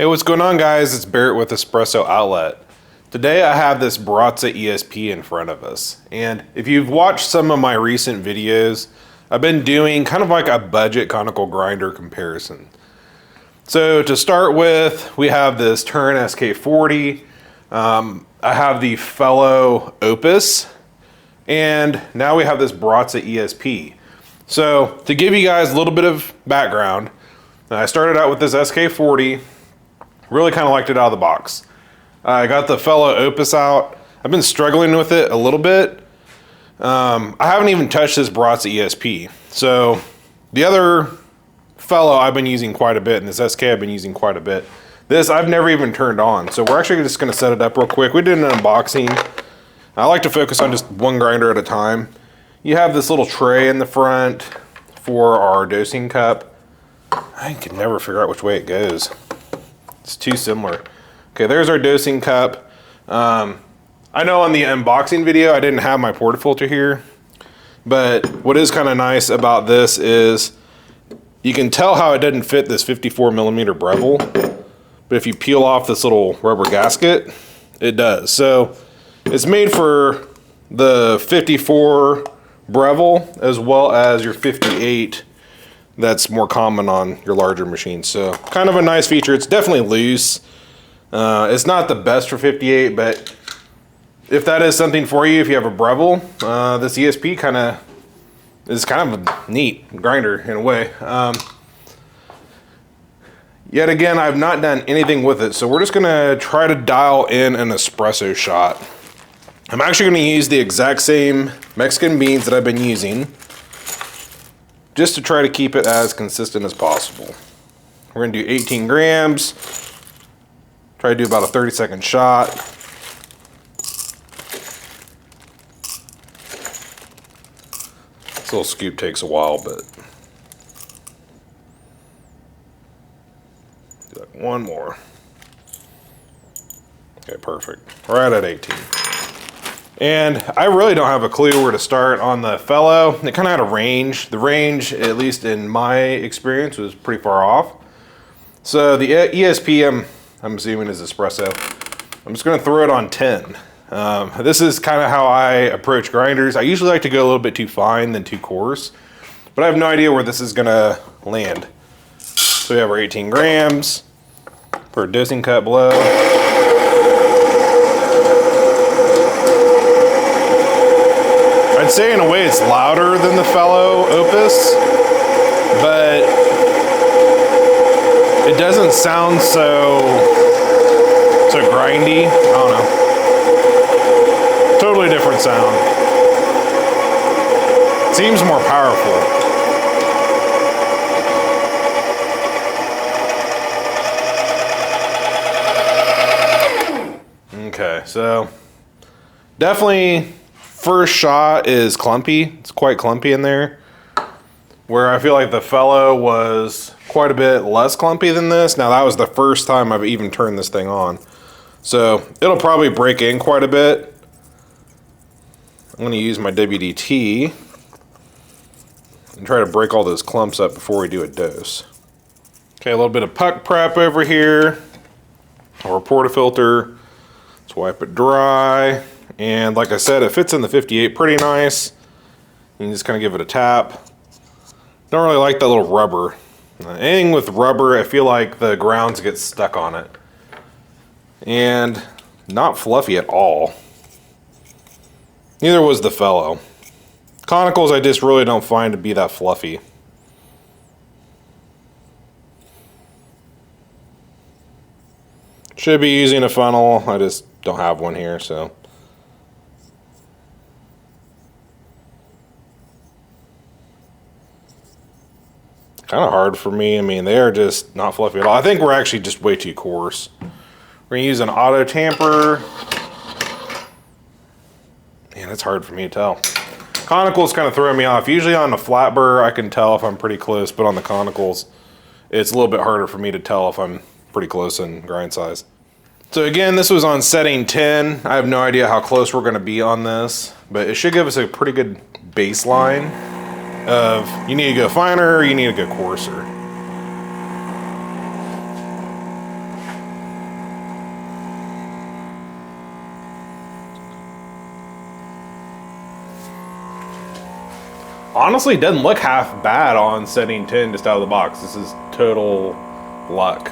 Hey, what's going on, guys? It's Barrett with Espresso Outlet. Today I have this Baratza ESP in front of us. And if you've watched some of my recent videos, I've been doing kind of like a budget conical grinder comparison. So to start with, we have this Turin SK40. I have the fellow Opus. And now we have this Baratza ESP. So to give you guys a little bit of background, I started out with this SK40. Really kind of liked it out of the box. I got the fellow Opus out. I've been struggling with it a little bit. I haven't even touched this Baratza ESP. So the other fellow I've been using quite a bit, and this SK I've been using quite a bit. This I've never even turned on. So we're actually just going to set it up real quick. We did an unboxing. I like to focus on just one grinder at a time. You have this little tray in the front for our dosing cup. I can never figure out which way it goes. It's too similar. Okay, there's our dosing cup. I know on the unboxing video I didn't have my portafilter here, but what is kind of nice about this is you can tell how it didn't fit this 54 millimeter Breville, but if you peel off this little rubber gasket, it does. So it's made for the 54 Breville as well as your 58 that's more common on your larger machines. So kind of a nice feature. It's definitely loose. It's not the best for 58, but if that is something for you, if you have a Breville, this ESP is kind of a neat grinder in a way. Yet again, I've not done anything with it, so we're just gonna try to dial in an espresso shot. I'm actually gonna use the exact same Mexican beans that I've been using, just to try to keep it as consistent as possible. We're gonna do 18 grams. Try to do about a 30-second shot. This little scoop takes a while, but do like one more. Okay, perfect. Right at 18. And I really don't have a clue where to start on the fellow. It kind of had a range. The range, at least in my experience, was pretty far off. So the ESP, I'm assuming is espresso. I'm just gonna throw it on 10. This is kind of how I approach grinders. I usually like to go a little bit too fine than too coarse, but I have no idea where this is gonna land. So we have our 18 grams for a dosing cup below. I'd say in a way it's louder than the fellow Opus, but it doesn't sound so grindy. I don't know. Totally different sound. Seems more powerful. Okay, so definitely first shot is clumpy. It's quite clumpy in there. Where I feel like the fellow was quite a bit less clumpy than this. Now that was the first time I've even turned this thing on. So it'll probably break in quite a bit. I'm gonna use my WD-T and try to break all those clumps up before we do a dose. Okay, a little bit of puck prep over here. Our portafilter. Let's wipe it dry. And like I said, it fits in the 58 pretty nice. You can just kind of give it a tap. Don't really like that little rubber. Anything with rubber, I feel like the grounds get stuck on it. And not fluffy at all. Neither was the fellow. Conicals I just really don't find to be that fluffy. Should be using a funnel, I just don't have one here, so. Kind of hard for me. I mean, they are just not fluffy at all. I think we're actually just way too coarse. We're gonna use an auto tamper. Man, it's hard for me to tell. Conicals kind of throw me off. Usually on a flat burr, I can tell if I'm pretty close, but on the conicals, it's a little bit harder for me to tell if I'm pretty close in grind size. So again, this was on setting 10. I have no idea how close we're gonna be on this, but it should give us a pretty good baseline of you need to go finer or you need to go coarser. Honestly, it doesn't look half bad on setting 10 just out of the box. This is total luck.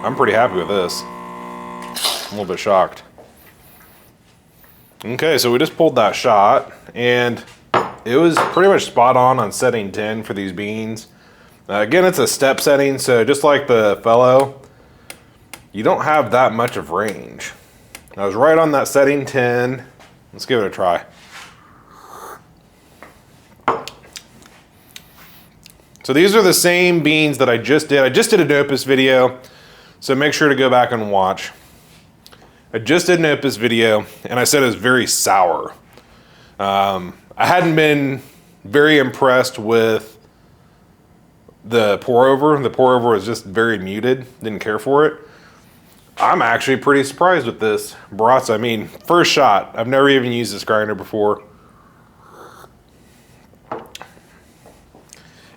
I'm pretty happy with this. I'm a little bit shocked. Okay, so we just pulled that shot, and it was pretty much spot on setting 10 for these beans. Again, it's a step setting, so just like the fellow, you don't have that much of range. I was right on that setting 10. Let's give it a try. So these are the same beans that I just did. I just did an Opus video, so make sure to go back and watch. I just did an Opus video, and I said it was very sour. I hadn't been very impressed with the pour over. The pour over was just very muted. Didn't care for it. I'm actually pretty surprised with this Baratza. I mean, first shot. I've never even used this grinder before.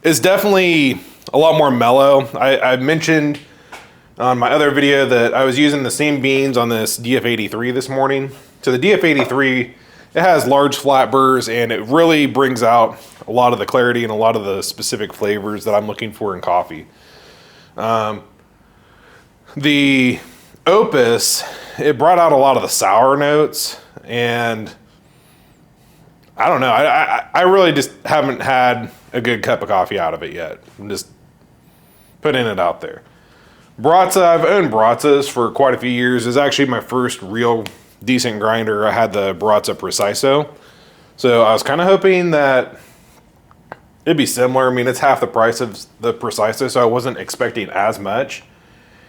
It's definitely a lot more mellow. I mentioned on my other video that I was using the same beans on this DF83 this morning. So the DF83, it has large flat burrs, and it really brings out a lot of the clarity and a lot of the specific flavors that I'm looking for in coffee. The Opus, it brought out a lot of the sour notes, and I don't know. I really just haven't had a good cup of coffee out of it yet. I'm just putting it out there. Baratza, I've owned Baratzas for quite a few years. It's actually my first real decent grinder. I had the Baratza Preciso. So I was kind of hoping that it'd be similar. I mean, it's half the price of the Preciso, so I wasn't expecting as much.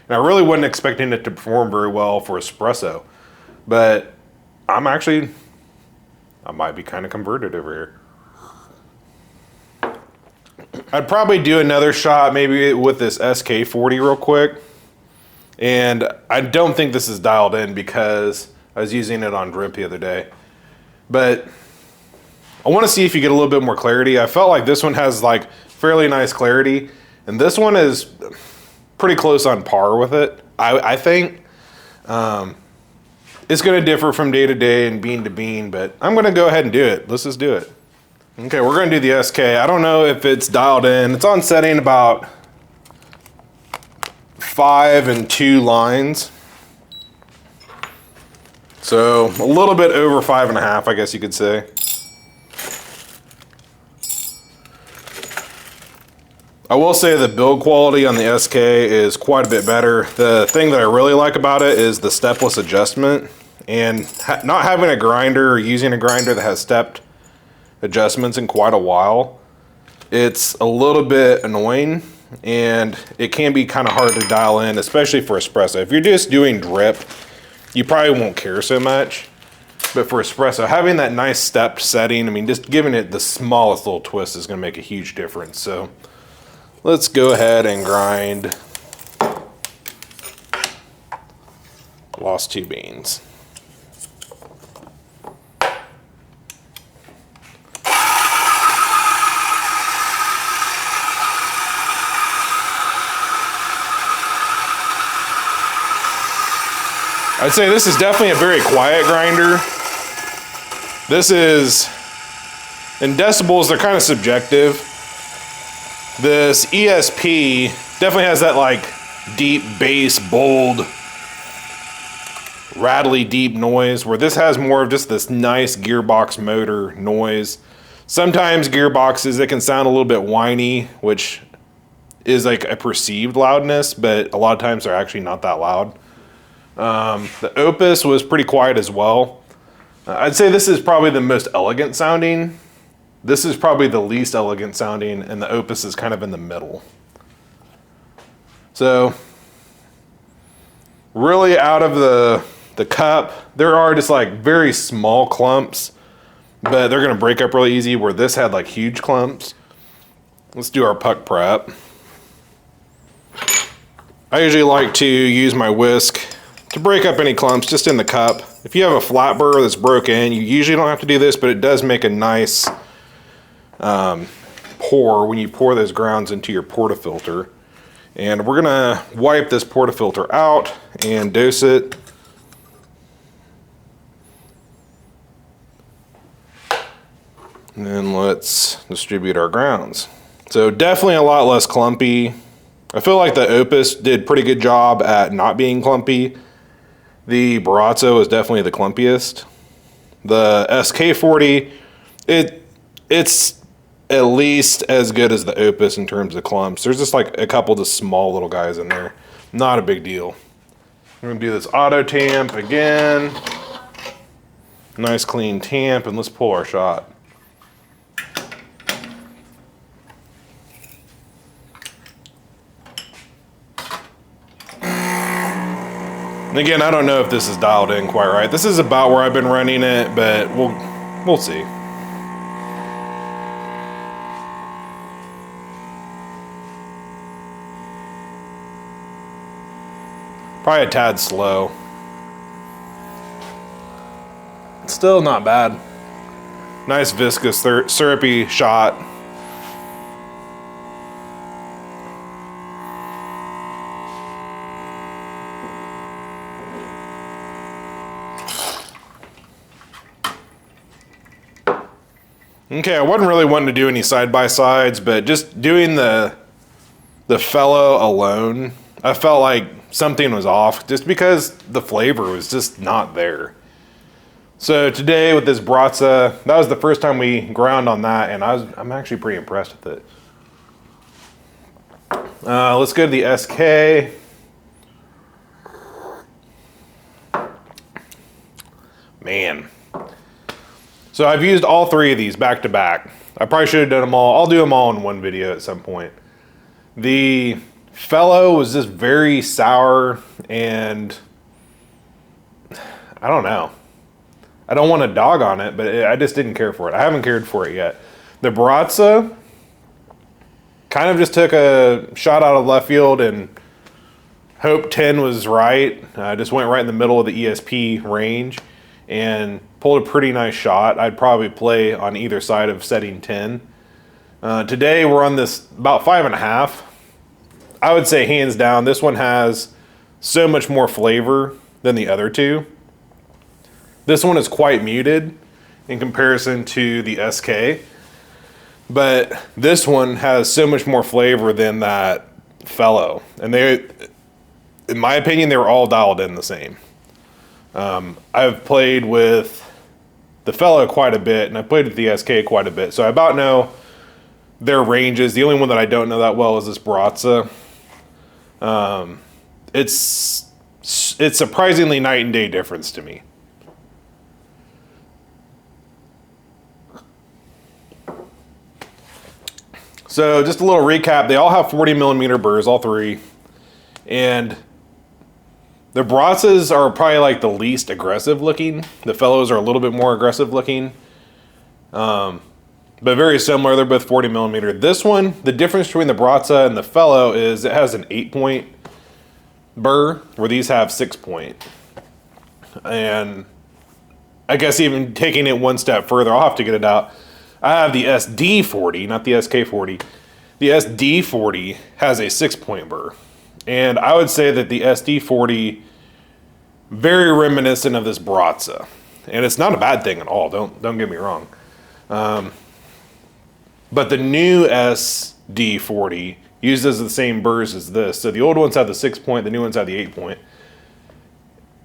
And I really wasn't expecting it to perform very well for espresso. But I might be kind of converted over here. I'd probably do another shot maybe with this SK40 real quick. And I don't think this is dialed in because I was using it on drip the other day. But I want to see if you get a little bit more clarity. I felt like this one has like fairly nice clarity, and this one is pretty close on par with it. I think it's going to differ from day to day and bean to bean, but I'm going to go ahead and do it. Let's just do it. Okay, we're going to do the SK. I don't know if it's dialed in. It's on setting about 5 and 2 lines. So a little bit over 5.5, I guess you could say. I will say the build quality on the SK is quite a bit better. The thing that I really like about it is the stepless adjustment, and not having a grinder or using a grinder that has stepped adjustments in quite a while, it's a little bit annoying, and it can be kind of hard to dial in, especially for espresso. If you're just doing drip, you probably won't care so much. But for espresso, having that nice stepped setting, I mean, just giving it the smallest little twist is going to make a huge difference. So let's go ahead and grind. Lost 2 beans. I'd say this is definitely a very quiet grinder. This is, in decibels, they're kind of subjective. This ESP definitely has that like deep bass, bold, rattly deep noise, where this has more of just this nice gearbox motor noise. Sometimes gearboxes, they can sound a little bit whiny, which is like a perceived loudness, but a lot of times they're actually not that loud. The Opus was pretty quiet as well. I'd say this is probably the most elegant sounding. This is probably the least elegant sounding, and the Opus is kind of in the middle. So, really out of the cup, there are just like very small clumps, but they're gonna break up really easy, where this had like huge clumps. Let's do our puck prep. I usually like to use my whisk to break up any clumps just in the cup. If you have a flat burr that's broken, you usually don't have to do this, but it does make a nice pour when you pour those grounds into your portafilter. And we're gonna wipe this portafilter out and dose it. And then let's distribute our grounds. So definitely a lot less clumpy. I feel like the Opus did pretty good job at not being clumpy. The Baratza was definitely the clumpiest. The SK40, it's at least as good as the Opus in terms of clumps. There's just like a couple of small little guys in there. Not a big deal. We're gonna do this auto tamp again. Nice clean tamp, and let's pull our shot. And again, I don't know if this is dialed in quite right. This is about where I've been running it, but we'll see. Probably a tad slow. Still not bad. Nice viscous syrupy shot. Okay, I wasn't really wanting to do any side-by-sides, but just doing the fellow alone, I felt like something was off just because the flavor was just not there. So today with this Baratza, that was the first time we ground on that, and I'm actually pretty impressed with it. Let's go to the SK. Man. So I've used all three of these back to back. I probably should have done them all. I'll do them all in one video at some point. The fellow was just very sour, and I don't know. I don't want to dog on it, but I just didn't care for it. I haven't cared for it yet. The Baratza kind of just took a shot out of left field and hoped 10 was right. Just went right in the middle of the ESP range and pulled a pretty nice shot. I'd probably play on either side of setting 10. Today we're on this about 5.5. I would say hands down, this one has so much more flavor than the other two. This one is quite muted in comparison to the SK, but this one has so much more flavor than that fellow. And they, in my opinion, they were all dialed in the same. I've played with the fellow quite a bit, and I played with the SK quite a bit, so I about know their ranges. The only one that I don't know that well is this Baratza. It's surprisingly night and day difference to me. So just a little recap, they all have 40 millimeter burrs, all three. And the Baratzas are probably like the least aggressive looking. The fellows are a little bit more aggressive looking. But very similar, they're both 40 millimeter. This one, the difference between the Baratza and the fellow is it has an 8-point burr, where these have 6-point. And I guess even taking it one step further, I'll have to get it out. I have the SD40, not the SK40. The SD40 has a 6-point burr. And I would say that the SD40, very reminiscent of this Baratza. And it's not a bad thing at all, don't get me wrong. But the new SD40 uses the same burrs as this. So the old ones have the 6-point, the new ones have the 8-point.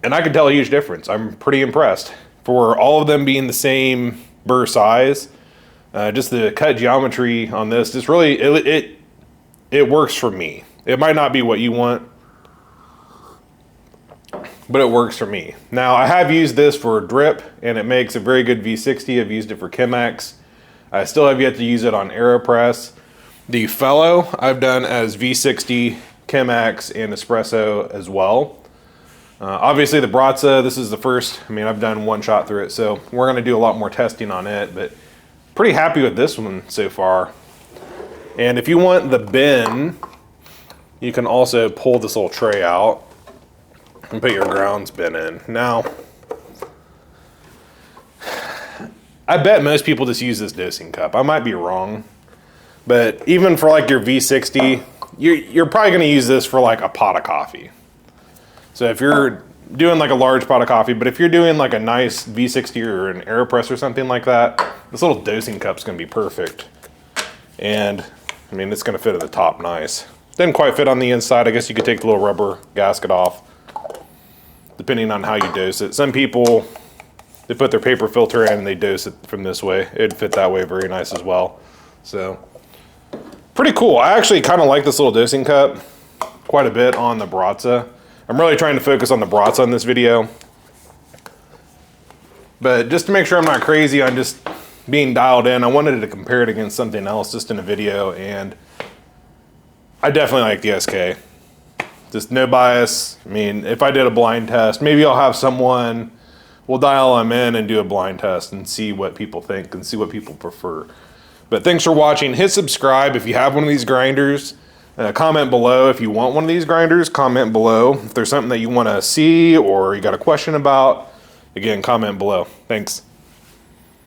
And I can tell a huge difference. I'm pretty impressed. For all of them being the same burr size, just the cut geometry on this, just really, it works for me. It might not be what you want, but it works for me. Now, I have used this for drip, and it makes a very good V60. I've used it for Chemex. I still have yet to use it on AeroPress. The fellow I've done as V60, Chemex, and Espresso as well. Obviously the Baratza, this is the first, I've done one shot through it, so we're gonna do a lot more testing on it, but pretty happy with this one so far. And if you want the bin, you can also pull this little tray out and put your grounds bin in. Now, I bet most people just use this dosing cup. I might be wrong, but even for like your V60, you're probably going to use this for like a pot of coffee. So if you're doing like a large pot of coffee, but if you're doing like a nice V60 or an AeroPress or something like that, this little dosing cup's going to be perfect. And I mean, it's going to fit at the top nice. Didn't quite fit on the inside. I guess you could take the little rubber gasket off, depending on how you dose it. Some people, they put their paper filter in and they dose it from this way. It'd fit that way very nice as well. So, pretty cool. I actually kind of like this little dosing cup quite a bit on the Baratza. I'm really trying to focus on the Baratza in this video. But just to make sure I'm not crazy on just being dialed in, I wanted to compare it against something else just in a video, and I definitely like the SK. Just no bias. I mean, if I did a blind test, maybe I'll have someone, we'll dial them in and do a blind test and see what people think and see what people prefer. But thanks for watching. Hit subscribe if you have one of these grinders. Comment below if you want one of these grinders. Comment below if there's something that you want to see or you got a question about. Again, comment below. Thanks.